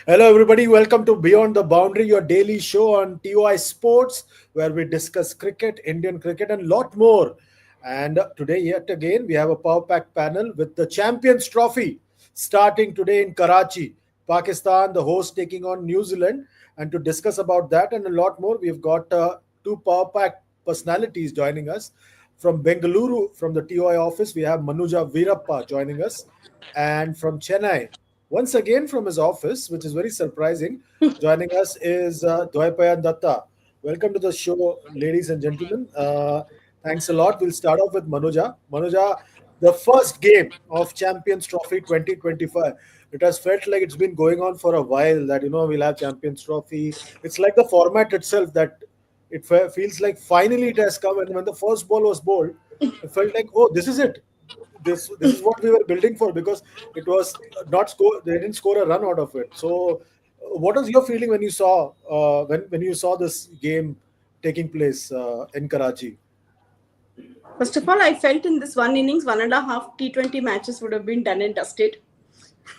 Hello, everybody. Welcome to Beyond the Boundary, your daily show on TOI Sports, where we discuss cricket, Indian cricket, and lot more. And today, yet again, we have a Power Pack panel with the Champions Trophy starting today in Karachi, Pakistan, the host taking on New Zealand. And to discuss about that and a lot more, we've got two Power Pack personalities joining us. From Bengaluru, from the TOI office, we have Manuja Veerappa joining us. And from Chennai, once again from his office, which is very surprising, joining us is Dwaipayan Datta. Welcome to the show, ladies and gentlemen. Thanks a lot. We'll start off with Manuja. Manuja, the first game of Champions Trophy 2025. It has felt like it's been going on for a while that, we'll have Champions Trophy. It's like the format itself that feels like finally it has come. And when the first ball was bowled, it felt like, oh, this is it. This is what we were building for because it was not score. They didn't score a run out of it. So, what was your feeling when you saw when you saw this game taking place in Karachi? First of all, I felt in this one innings, 1.5 T20 matches would have been done and dusted.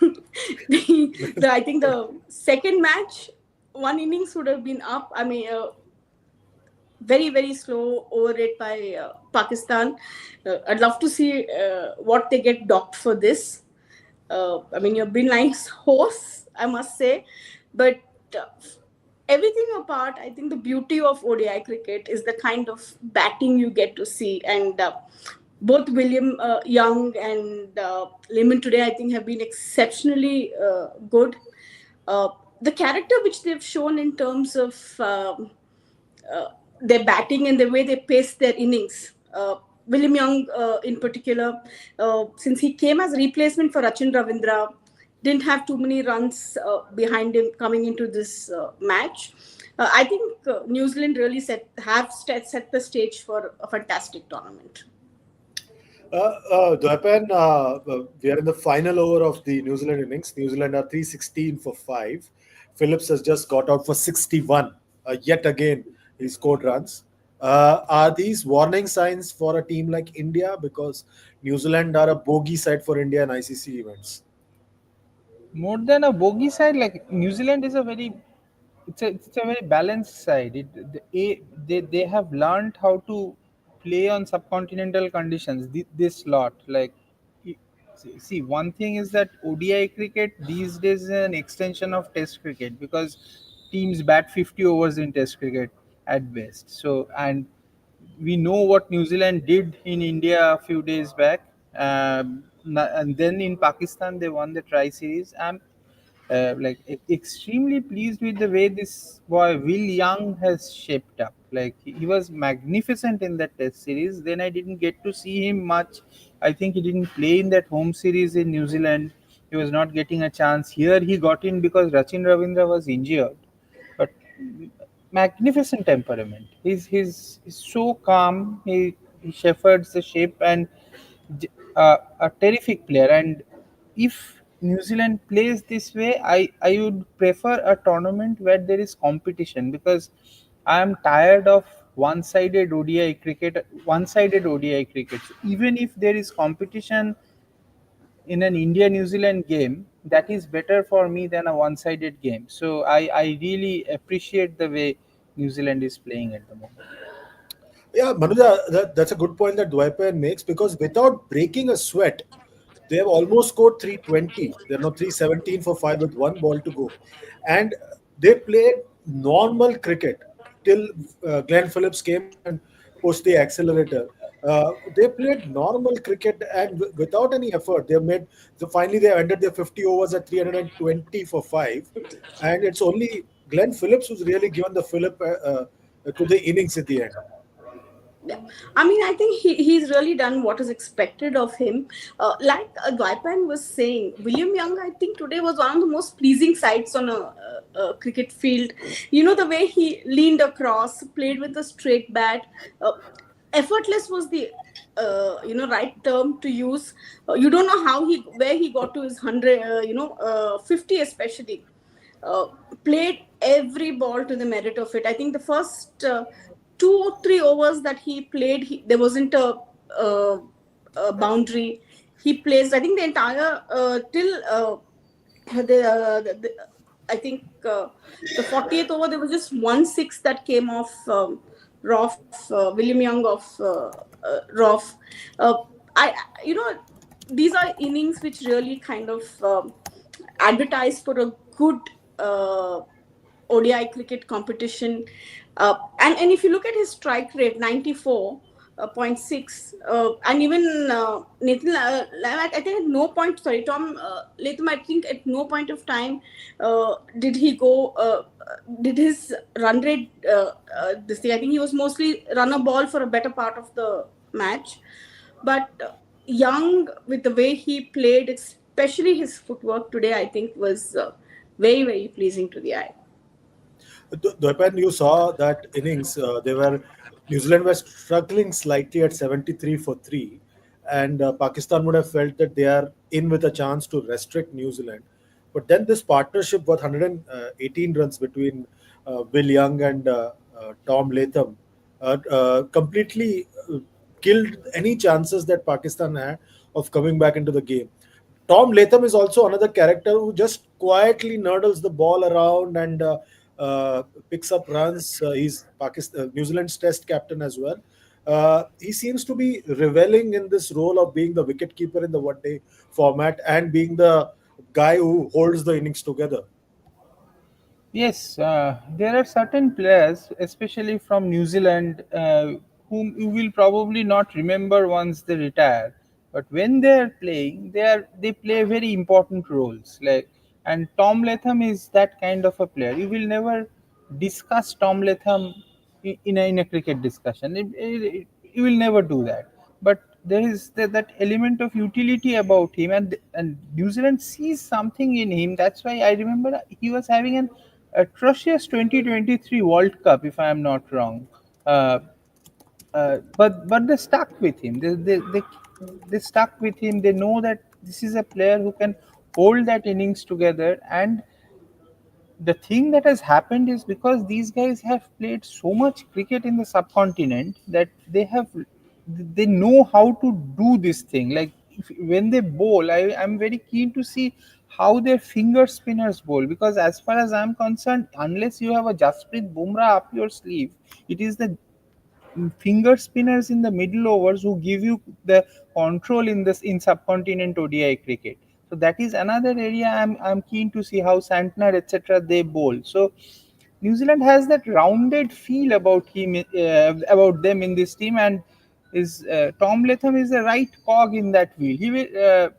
I think the second match, one innings would have been up. I mean, very, very slow over it by Pakistan. I'd love to see what they get docked for this. I mean, you've been nice horse, I must say. But uh, everything apart, I think the beauty of ODI cricket is the kind of batting you get to see. And both William Young and Lehman today, I think, have been exceptionally good. The character which they've shown in terms of their batting and the way they pace their innings. William Young, in particular, since he came as a replacement for Rachin Ravindra, didn't have too many runs behind him coming into this match. I think New Zealand really set the stage for a fantastic tournament. Dwapan, we are in the final over of the New Zealand innings. New Zealand are 316 for 5. Phillips has just got out for 61. Yet again, he scored runs. Are these warning signs for a team like India? Because New Zealand are a bogey side for India in ICC events. More than a bogey side, like New Zealand is a very it's a very balanced side. They have learned how to play on subcontinental conditions. This lot, like i- see, one thing is that ODI cricket these days is an extension of Test cricket because teams bat 50 overs in Test cricket at best. So, and we know what New Zealand did in India a few days back, and then in Pakistan they won the Tri Series. I'm extremely pleased with the way this boy Will Young has shaped up. Like he was magnificent in that Test series. Then I didn't get to see him much. I think he didn't play in that home series in New Zealand. He was not getting a chance. Here he got in because Rachin Ravindra was injured. But magnificent temperament. He's so calm. He shepherds the ship and a terrific player. And if New Zealand plays this way, I would prefer a tournament where there is competition because I am tired of one-sided ODI cricket. One-sided ODI cricket. So even if there is competition in an India New Zealand game, that is better for me than a one-sided game. So I really appreciate the way New Zealand is playing at the moment. Yeah, Manuja, that's a good point that Dwaipayan makes because without breaking a sweat, they have almost scored 320. They're now 317 for 5 with one ball to go. And they played normal cricket till Glenn Phillips came and pushed the accelerator. They played normal cricket and without any effort. They made so finally they ended their 50 overs at 320 for 5. And it's only Glenn Phillips who's really given the fillip to the innings at the end. Yeah. I mean, I think he's really done what is expected of him. Like Dwaipan was saying, William Young, I think today was one of the most pleasing sights on a cricket field. You know, the way he leaned across, played with a straight bat. Effortless was the right term to use. You don't know where he got to his 100, 50 especially. uh, Played every ball to the merit of it. I think the first 2 or 3 overs that he played, there wasn't a boundary. He placed, I think, the entire till the I think the 40th over, there was just 1 6 that came off William Young of Roth. Uh, I, you know, these are innings which really kind of advertise for a good uh, ODI cricket competition. And if you look at his strike rate, 94.6, and even Nathan Lamak, I think at no point, sorry, Tom Latham, I think at no point of time did he go, did his run rate, this thing. I think he was mostly run a ball for a better part of the match. But Young, with the way he played, especially his footwork today, I think was very, very pleasing to the eye. When you saw that innings, New Zealand were struggling slightly at 73 for 3, and Pakistan would have felt that they are in with a chance to restrict New Zealand. But then this partnership with 118 runs between Will Young and Tom Latham completely killed any chances that Pakistan had of coming back into the game. Tom Latham is also another character who just quietly nurdles the ball around and picks up runs. He's New Zealand's Test captain as well. He seems to be reveling in this role of being the wicketkeeper in the one-day format and being the guy who holds the innings together. Yes, there are certain players, especially from New Zealand, whom you will probably not remember once they retire. But when they are playing, they play very important roles. And Tom Latham is that kind of a player. You will never discuss Tom Latham in a cricket discussion. You will never do that. But there is that element of utility about him, and New Zealand sees something in him. That's why I remember he was having an atrocious 2023 World Cup, if I am not wrong. Uh, but they stuck with him. They stuck with him. They know that this is a player who can hold that innings together. And the thing that has happened is because these guys have played so much cricket in the subcontinent that they know how to do this thing. Like when they bowl, I'm very keen to see how their finger spinners bowl, because as far as I'm concerned, unless you have a Jasprit Bumrah up your sleeve, it is the finger spinners in the middle overs who give you the control in subcontinent ODI cricket. So that is another area I'm keen to see how Santner etc. they bowl. So New Zealand has that rounded feel about about them in this team, and is Tom Latham is the right cog in that wheel. He will.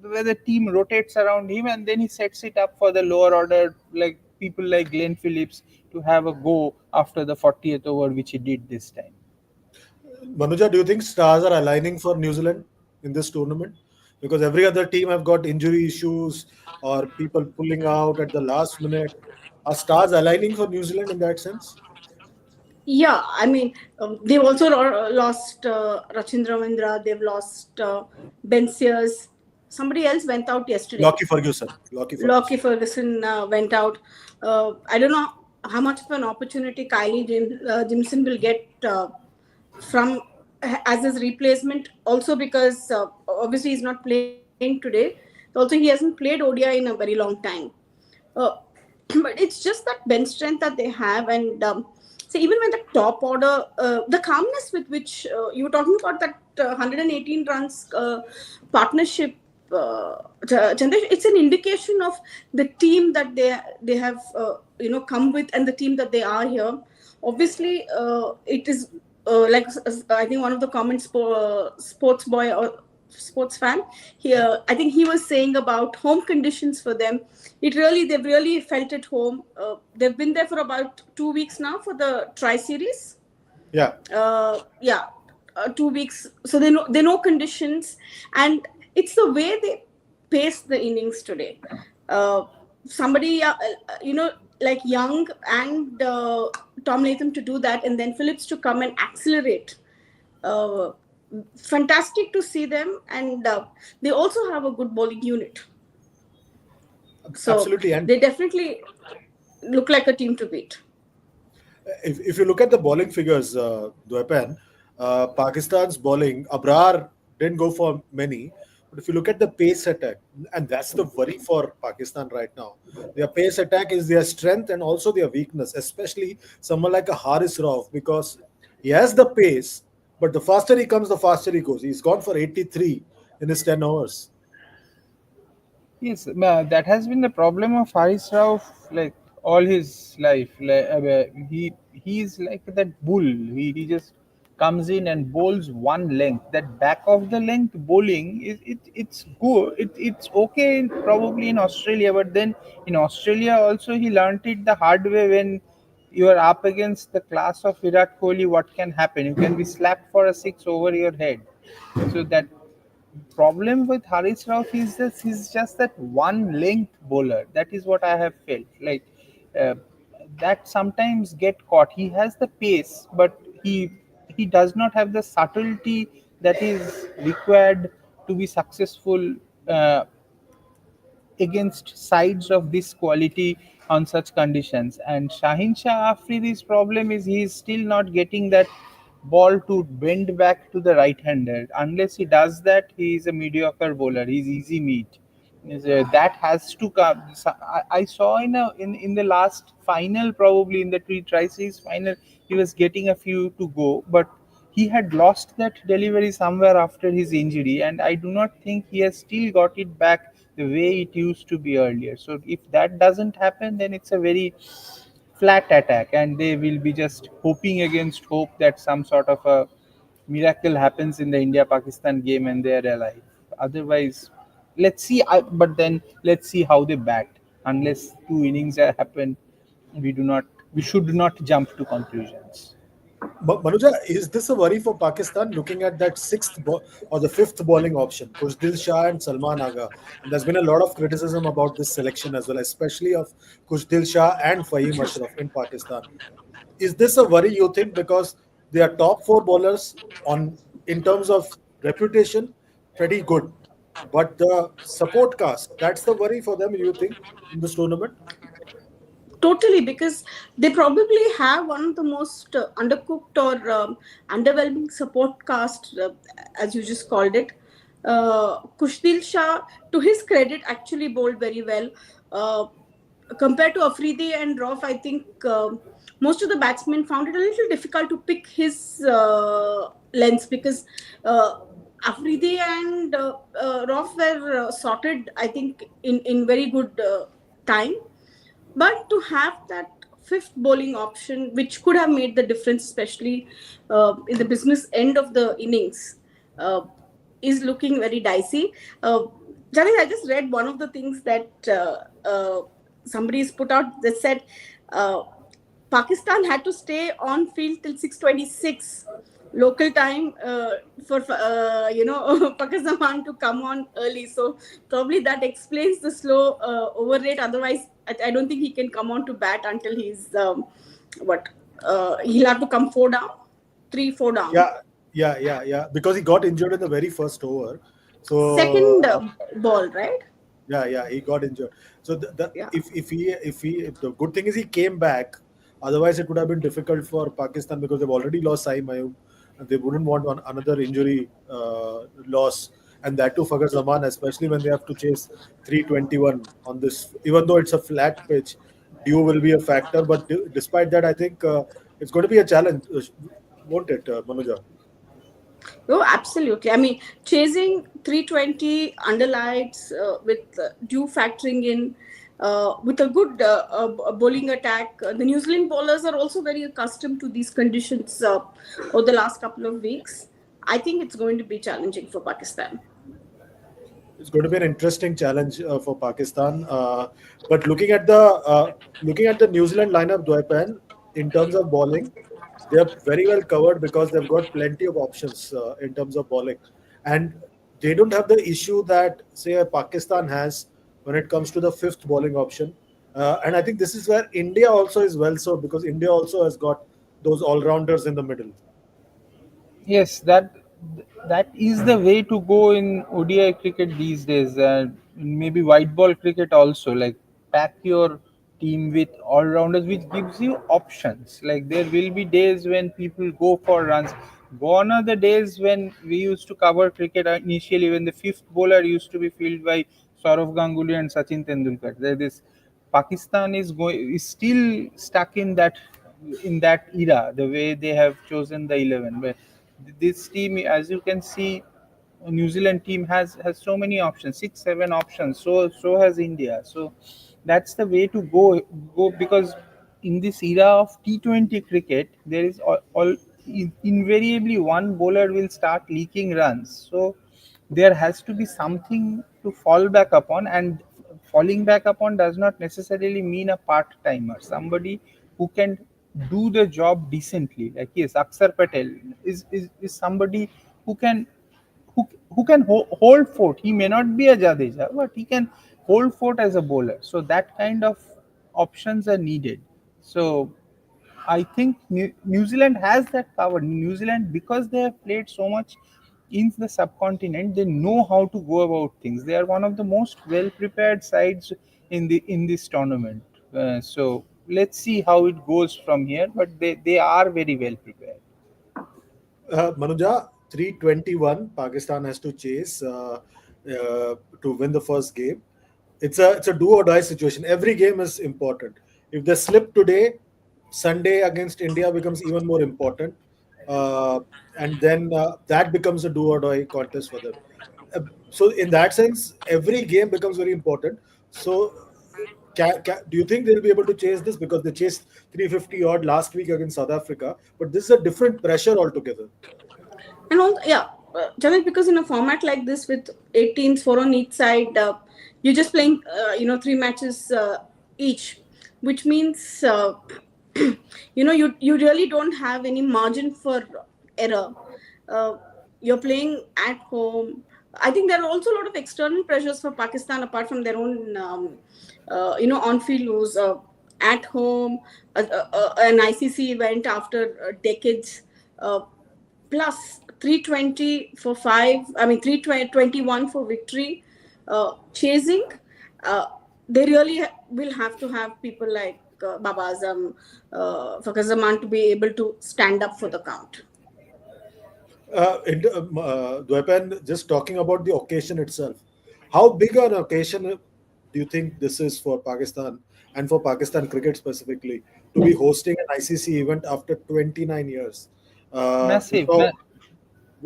Where the team rotates around him, and then he sets it up for the lower order, like people like Glenn Phillips, to have a go after the 40th over, which he did this time. Manuja, do you think stars are aligning for New Zealand in this tournament? Because every other team have got injury issues or people pulling out at the last minute. Are stars aligning for New Zealand in that sense? Yeah, I mean, they've also lost Rachindra Mindra, they've lost Ben Sears. Somebody else went out yesterday. Lockie Ferguson. Lockie Ferguson went out. I don't know how much of an opportunity Jimson will get from as his replacement. Also because obviously he's not playing today. Also, he hasn't played ODI in a very long time. Uh, but it's just that bench strength that they have, and so even when the top order, the calmness with which you were talking about that 118 runs partnership, Chandesh, it's an indication of the team that they have come with, and the team that they are here. Obviously, it is like I think one of the comments, sports boy or sports fan here, I think he was saying about home conditions for them. They've really felt at home. They've been there for about 2 weeks now for the Tri Series. Yeah. 2 weeks, so they know conditions, and it's the way they pace the innings today. Somebody like Young and Tom Latham to do that, and then Phillips to come and accelerate. Fantastic to see them, and they also have a good bowling unit. So absolutely, and they definitely look like a team to beat. if you look at the bowling figures, Dwepan, Pakistan's bowling, Abrar didn't go for many, But if you look at the pace attack, and that's the worry for Pakistan right now. Their pace attack is their strength and also their weakness, especially someone like a Haris Rauf, because he has the pace, but the faster he comes, the faster he goes. He's gone for 83 in his 10 overs. Yes, that has been the problem of Haris Rauf like all his life. He's like that bull. He just comes in and bowls one length. That back of the length bowling it's good. It's okay probably in Australia, but then in Australia also he learnt it the hard way when you are up against the class of Virat Kohli. What can happen? You can be slapped for a six over your head. So that problem with Haris Rauf is that he's just that one length bowler. That is what I have felt. Uh, that sometimes get caught. He has the pace, but he does not have the subtlety that is required to be successful against sides of this quality on such conditions. And Shahin Shah Afridi's problem is he is still not getting that ball to bend back to the right hander. Unless he does that, he is a mediocre bowler. He's easy meat. That has to come. I saw in the last final, probably in the tri series final, he was getting a few to go, but he had lost that delivery somewhere after his injury, and I do not think he has still got it back the way it used to be earlier. So if that doesn't happen, then it's a very flat attack, and they will be just hoping against hope that some sort of a miracle happens in the India Pakistan game and they are alive. Otherwise, let's see. But then let's see how they bat. Unless two innings have happened, we do not. We should not jump to conclusions. Manuja, is this a worry for Pakistan looking at that or the fifth bowling option, Kushdil Shah and Salman Agha? And there's been a lot of criticism about this selection as well, especially of Kushdil Shah and Fahim Ashraf in Pakistan. Is this a worry you think because they are top four bowlers on in terms of reputation, pretty good, but the support cast, that's the worry for them, you think, in this tournament? Totally, because they probably have one of the most undercooked or underwhelming support cast, as you just called it. Kushdil Shah, to his credit, actually bowled very well. Compared to Afridi and Rauf, I think most of the batsmen found it a little difficult to pick his lengths, because Afridi and Rauf were sorted, I think, in very good time. But to have that fifth bowling option, which could have made the difference, especially in the business end of the innings, is looking very dicey. Janis, I just read one of the things that somebody's put out that said Pakistan had to stay on field till 6:26 local time for Pakistan to come on early. So probably that explains the slow over rate. Otherwise, I don't think he can come on to bat until he's he'll have to come 4 down, 3-4 down. Yeah. Because he got injured in the very first over. So Second ball, right? Yeah, he got injured. So Yeah. if the good thing is he came back. Otherwise, it would have been difficult for Pakistan because they've already lost Saeem Ayub, and they wouldn't want another injury loss, and that too for Zaman, especially when they have to chase 321 on this. Even though it's a flat pitch, dew will be a factor. But despite that, I think it's going to be a challenge, won't it, Manuja? Oh, absolutely. I mean, chasing 320 underlights with dew factoring in, with a good bowling attack. The New Zealand bowlers are also very accustomed to these conditions over the last couple of weeks. I think it's going to be challenging for Pakistan. It's going to be an interesting challenge for Pakistan. But looking at the New Zealand lineup, Dwaipan, in terms of bowling, they are very well covered because they've got plenty of options in terms of bowling, and they don't have the issue that say Pakistan has when it comes to the fifth bowling option. And I think this is where India also is well so because India also has got those all rounders in the middle. Yes, that is the way to go in ODI cricket these days. Maybe white ball cricket also. Like pack your team with all rounders, which gives you options. Like there will be days when people go for runs. Gone are the days when we used to cover cricket initially, when the fifth bowler used to be fielded by Saurav Ganguly and Sachin Tendulkar. This Pakistan is still stuck in that era. The way they have chosen the 11, but this team, as you can see, New Zealand team has so many options, 6 7 options. So has India. So that's the way to go because in this era of T20 cricket, there is invariably one bowler will start leaking runs. So there has to be something to fall back upon, and falling back upon does not necessarily mean a part timer. Somebody who can do the job decently. Like yes, Akshar Patel is somebody who can who can hold fort. He may not be a Jadeja, but he can hold fort as a bowler. So that kind of options are needed. So I think New Zealand has that power. New Zealand, because they have played so much in the subcontinent, they know how to go about things. They are one of the most well prepared sides in this tournament. So let's see how it goes from here. But they are very well prepared. Manuja, 321, Pakistan has to chase to win the first game. It's a do or die situation. Every game is important. If they slip today, Sunday against India becomes even more important, and then that becomes a do or die contest for them. So in that sense, every game becomes very important. So do you think they'll be able to chase this because they chased 350 odd last week against South Africa? But this is a different pressure altogether. And also, yeah, Jamil, because in a format like this with 8 teams, 4 on each side, you're just playing, 3 matches each, which means, you really don't have any margin for error. You're playing at home. I think there are also a lot of external pressures for Pakistan apart from their own, on-field lose. At home, an ICC event after decades. Plus 320 for 5, 321 for victory. Chasing, they really will have to have people like Baba Azam, Fakhar Zaman to be able to stand up for the count. Dwepan, just talking about the occasion itself, how big an occasion do you think this is for Pakistan and for Pakistan cricket specifically to be hosting an ICC event after 29 years? Massive.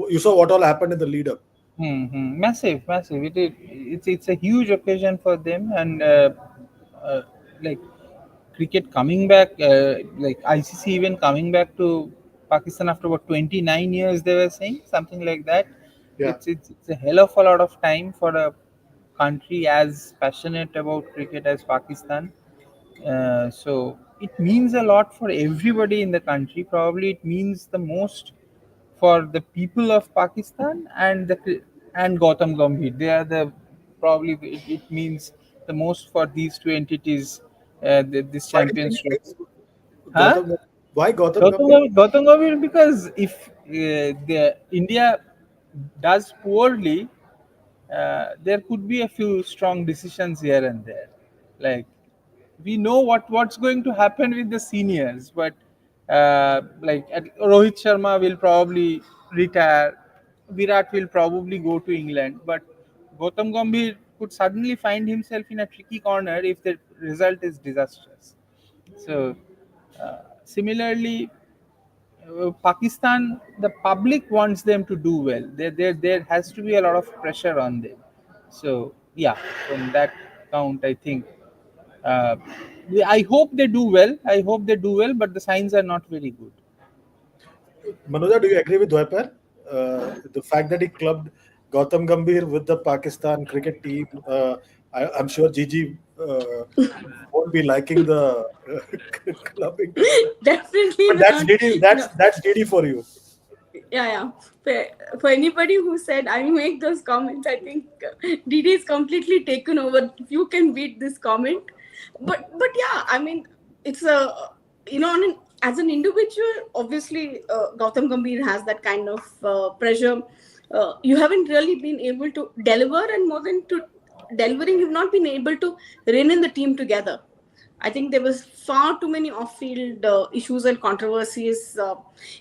You saw what all happened in the lead up. Massive. It's a huge occasion for them, and like cricket coming back, like ICC even coming back to Pakistan after about 29 years. They were saying something like that. Yeah. It's a hell of a lot of time for a country as passionate about cricket as Pakistan. So it means a lot for everybody in the country. Probably it means the most for the people of Pakistan and Gautam Gambhir. They are it means the most for these two entities. This Why do you think championship. it's Huh? Why Gautam Gambhir? Gautam Gambhir, because if the India does poorly, there could be a few strong decisions here and there. Like we know what's going to happen with the seniors, but Rohit Sharma will probably retire. Virat will probably go to England, but Gautam Gambhir could suddenly find himself in a tricky corner if the result is disastrous. So, similarly, Pakistan, the public wants them to do well. There has to be a lot of pressure on them. So, yeah, from that count, I think uh, I hope they do well. But the signs are not very good. Manoja, do you agree with Dwapar? The fact that he clubbed Gautam Gambhir with the Pakistan cricket team, I'm sure Gigi won't be liking the clubbing. Definitely But that's not. DD. That's DD for you. Yeah. For anybody who said I make those comments, I think DD is completely taken over. If you can beat this comment, but yeah, I mean, it's as an individual, obviously, Gautam Gambhir has that kind of pressure. You haven't really been able to deliver, and more than to delivering, you've not been able to rein in the team together. I think there was far too many off-field issues and controversies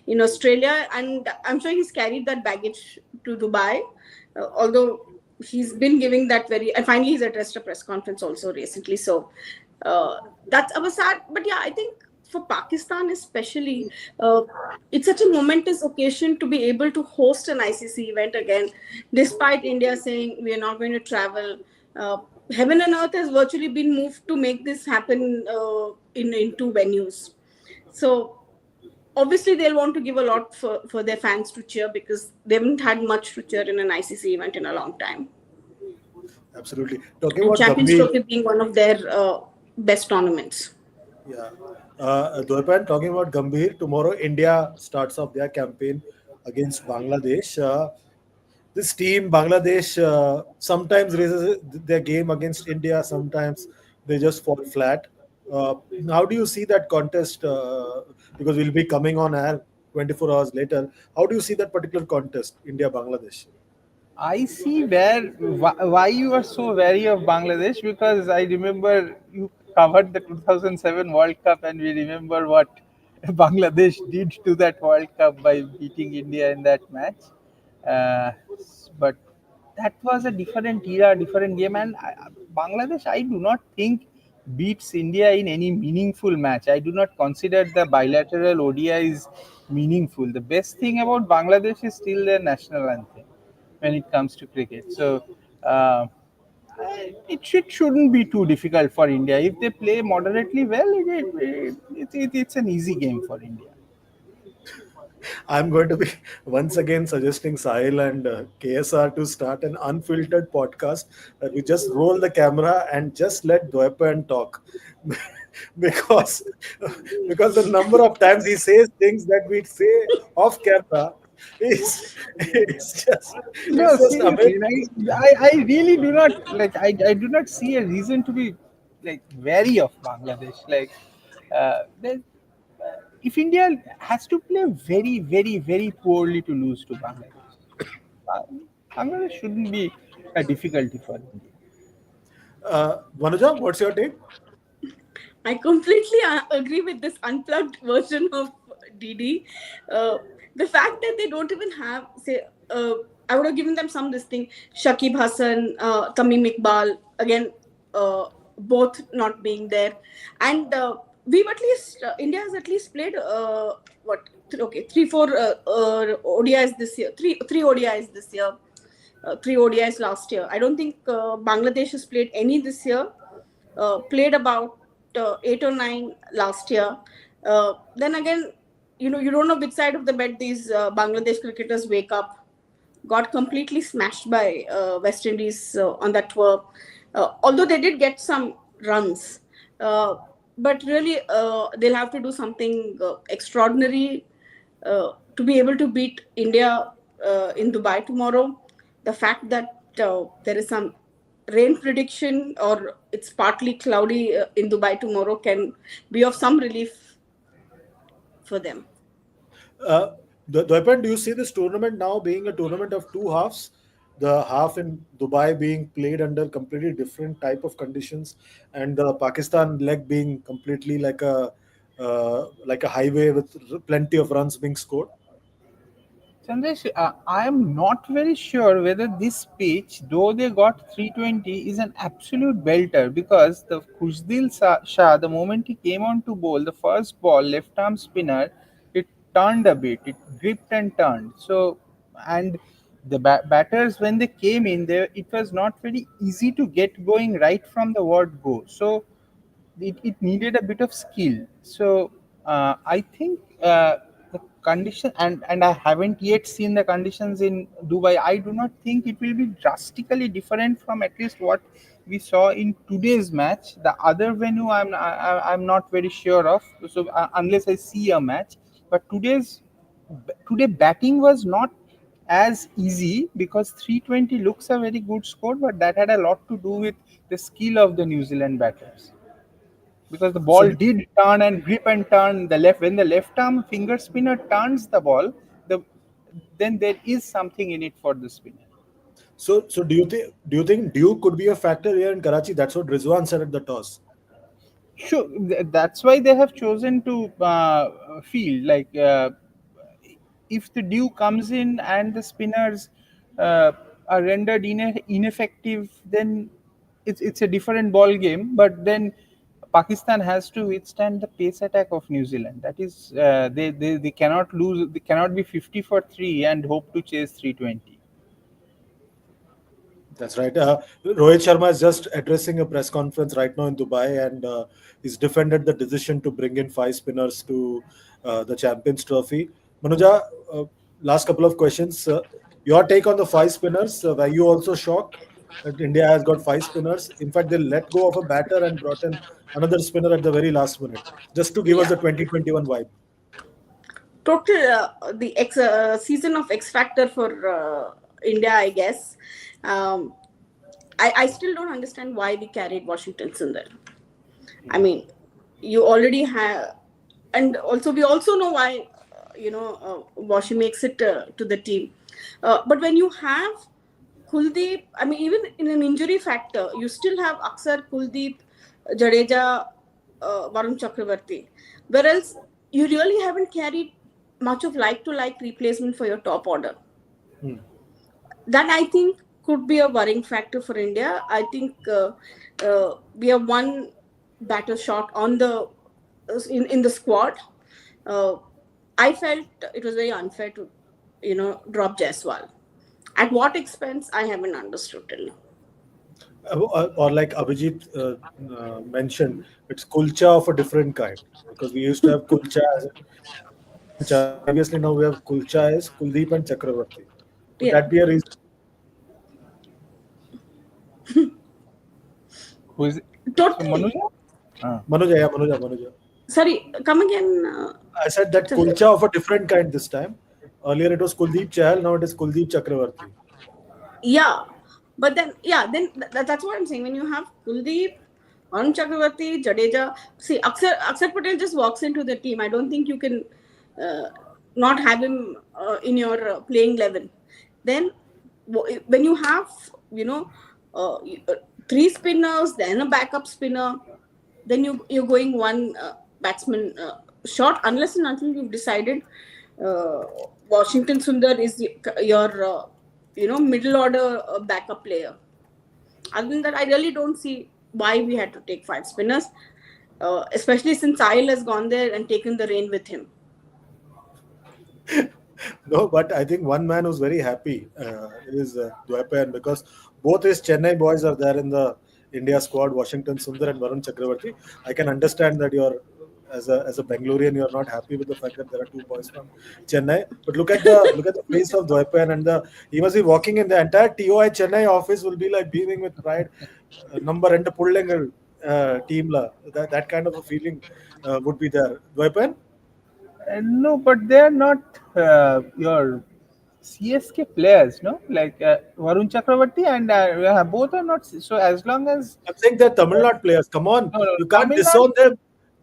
in Australia, and I'm sure he's carried that baggage to Dubai. Although he's been giving that and finally he's addressed a press conference also recently. So that's our sad. But yeah, I think for Pakistan especially, it's such a momentous occasion to be able to host an ICC event again, despite India saying we are not going to travel. Uh, Heaven and earth has virtually been moved to make this happen in two venues. So obviously they'll want to give a lot for their fans to cheer, because they haven't had much to cheer in an ICC event in a long time. Absolutely. Talking And about Champions Gambhir, Trophy being one of their best tournaments. yeah. Dwaypan, talking about Gambhir, tomorrow India starts off their campaign against Bangladesh. This team, Bangladesh, sometimes raises their game against India, sometimes they just fall flat. Uh, how do you see that contest? Because we'll be coming on air 24 hours later. How do you see that particular contest, India Bangladesh? I see why you are so wary of Bangladesh, because I remember you covered the 2007 World Cup, and we remember what Bangladesh did to that World Cup by beating India in that match. Uh, but that was a different era, different game, and Bangladesh, I do not think beats India in any meaningful match. I do not consider the bilateral ODIs meaningful. The best thing about Bangladesh is still their national anthem when it comes to cricket. So uh, shouldn't be too difficult for India. If they play moderately well, it's an easy game for India. I'm going to be once again suggesting Sahil and KSR to start an unfiltered podcast that we just roll the camera and just let Dwepan talk. because because the number of times he says things that we say off camera is just No, it's just seriously, amazing. I really do not like. I do not see a reason to be like wary of Bangladesh. Like, there- if India has to play very, very, very poorly to lose to Bangladesh, uh, Bangladesh shouldn't be a difficulty for India. Manuja, what's your take? I completely agree with this unplugged version of DD. Uh, the fact that they don't even have, say, I would have given them some this thing. Shakib Hassan, Tamim Iqbal, again, both not being there. And we've at least, India has at least played, three, four ODIs this year, three ODIs this year, three ODIs last year. I don't think Bangladesh has played any this year. Played about 8 or 9 last year. Then again, you don't know which side of the bed these Bangladesh cricketers wake up. Got completely smashed by West Indies on that tour. Although they did get some runs, but really they'll have to do something extraordinary to be able to beat India in Dubai tomorrow. The fact that there is some rain prediction, or it's partly cloudy in Dubai tomorrow, can be of some relief for them. Dwepan, do you see this tournament now being a tournament of two halves? The half in Dubai being played under completely different type of conditions, and the Pakistan leg being completely like a highway with plenty of runs being scored. Sandesh, I am not very sure whether this pitch, though they got 320, is an absolute belter, because the Shah, the moment he came on to bowl, the first ball, left arm spinner, it turned a bit, it gripped and turned. So, and the batters, when they came in, it was not very easy to get going right from the word go. So, it needed a bit of skill. So I think the condition, and I haven't yet seen the conditions in Dubai. I do not think it will be drastically different from at least what we saw in today's match. The other venue, I'm not very sure of. So unless I see a match, but today batting was not as easy, because 320 looks a very good score, but that had a lot to do with the skill of the New Zealand batters, because the So, ball did turn and grip and turn the left. When the left arm finger spinner turns the ball, the then there is something in it for the spinner. so do you think Duke could be a factor here in Karachi? That's what Rizwan said at the toss. Sure, that's why they have chosen to field. Like if the dew comes in and the spinners are rendered ineffective, then it's a different ball game. But then Pakistan has to withstand the pace attack of New Zealand. That is, they cannot lose. They cannot be 50 for 3 and hope to chase 320. That's right. Rohit Sharma is just addressing a press conference right now in Dubai, and he's defended the decision to bring in five spinners to the Champions Trophy. Manuja, uh, last couple of questions. Your take on the five spinners? Were you also shocked that India has got five spinners? In fact, they let go of a batter and brought in another spinner at the very last minute, just to give us Yeah. the 2021 vibe. Total the season of X Factor for India, I guess. Um, I still don't understand why we carried Washington Sundar. I mean, you already have, and also we also know why, Washi makes it to the team. But when you have Kuldeep, I mean, even in an injury factor, you still have Aksar, Kuldeep, Jadeja, Varun Chakravarti. Whereas you really haven't carried much of like to like replacement for your top order. Hmm. That I think could be a worrying factor for India. I think we have one batter shot on the in the squad. Uh, I felt it was very unfair to, drop Jaiswal. At what expense, I haven't understood till now. Or like Abhijit mentioned, it's kulcha of a different kind because we used to have kulcha as and previously now we have kulcha as Kuldeep and Chakravarti. Could Yeah, that be a reason? Who is it? So totally. Manuja? Ah. Manuja, yeah, Manuja. Sorry, come again. I said that Chandra. kulcha of a different kind this time. Earlier it was Kuldeep Chahal, now it is Kuldeep Chakravarti. Yeah, but then that's what I'm saying. When you have Kuldeep, Arun Chakravarti, Jadeja, see Aksar Patel just walks into the team. I don't think you can uh, not have him in your playing 11. Then when you have three spinners, then a backup spinner, then you're going one batsman short unless and until you've decided uh, Washington Sundar is your middle order backup player. Other than that, I really don't see why we had to take five spinners, especially since Sahil has gone there and taken the reign with him. No, but I think one man who's very happy is Dwaipayan because both his Chennai boys are there in the India squad, Washington Sundar and Varun Chakravarti. I can understand that you're as a Bangalorean, you're not happy with the fact that there are two boys from Chennai. But look at the face of Dwaipayan and he must be walking in the entire TOI Chennai office will be like beaming with pride. Number and Pullengal team la. That kind of a feeling would be there. Dwaipayan? No, but they are not your CSK players, no? Like Varun Chakravarti and both are not. So as long as I'm saying they're Tamil Nadu players. Come on, no, you can't Tamil Nadu, disown them.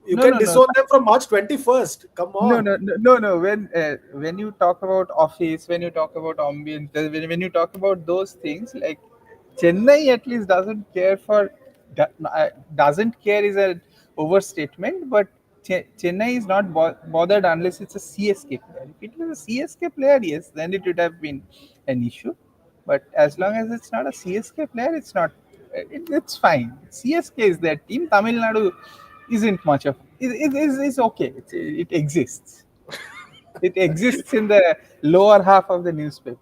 You no, can no, no, disown them from March 21st. Come no, on. no, no, no, no. When you talk about office, when you talk about ambience, when you talk about those things, like Chennai at least doesn't care for doesn't care is an overstatement, but Chennai is not bothered unless it's a CSK player. If it was a CSK player, yes, then it would have been an issue. But as long as it's not a CSK player, it's not. It's fine. CSK is their team. Tamil Nadu isn't much of it's okay. It exists. It exists in the lower half of the newspaper.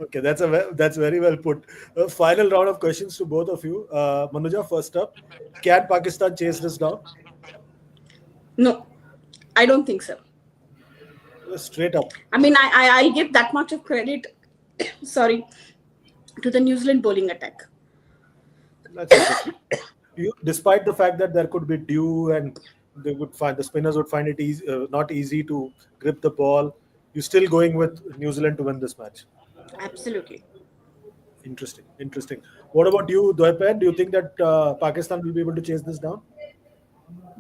Okay, that's very well put. Final round of questions to both of you. Manuja, first up, can Pakistan chase this down? No, I don't think so. Straight up. I mean, I give that much of credit, sorry, to the New Zealand bowling attack. That's interesting. Despite the fact that there could be dew and the spinners would find it easy, not easy to grip the ball, you're still going with New Zealand to win this match. Absolutely. Interesting, interesting. What about you, Dwaipan? Do you think that Pakistan will be able to chase this down?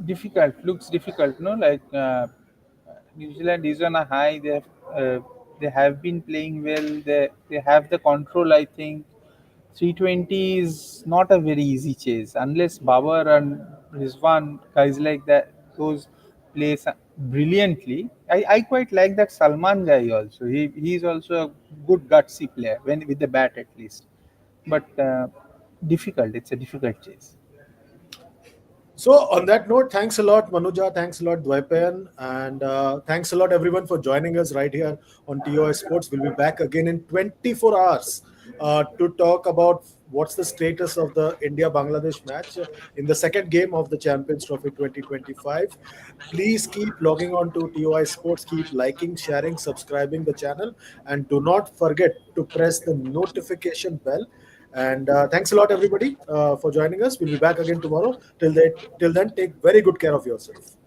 Difficult, looks difficult, no? Like New Zealand is on a high. They have been playing well. They have the control, I think. 320 is not a very easy chase unless Babar and Rizwan, guys like that, those plays brilliantly. I quite like that Salman guy also. He's also a good gutsy player when with the bat at least. But difficult. It's a difficult chase. So, on that note, thanks a lot, Manuja. Thanks a lot, Dwaipayan. And thanks a lot, everyone, for joining us right here on TOI Sports. We'll be back again in 24 hours to talk about what's the status of the India Bangladesh match in the second game of the Champions Trophy 2025. Please keep logging on to TOI Sports, keep liking, sharing, subscribing the channel, and do not forget to press the notification bell. And thanks a lot, everybody, for joining us. We'll be back again tomorrow. Till then, take very good care of yourself.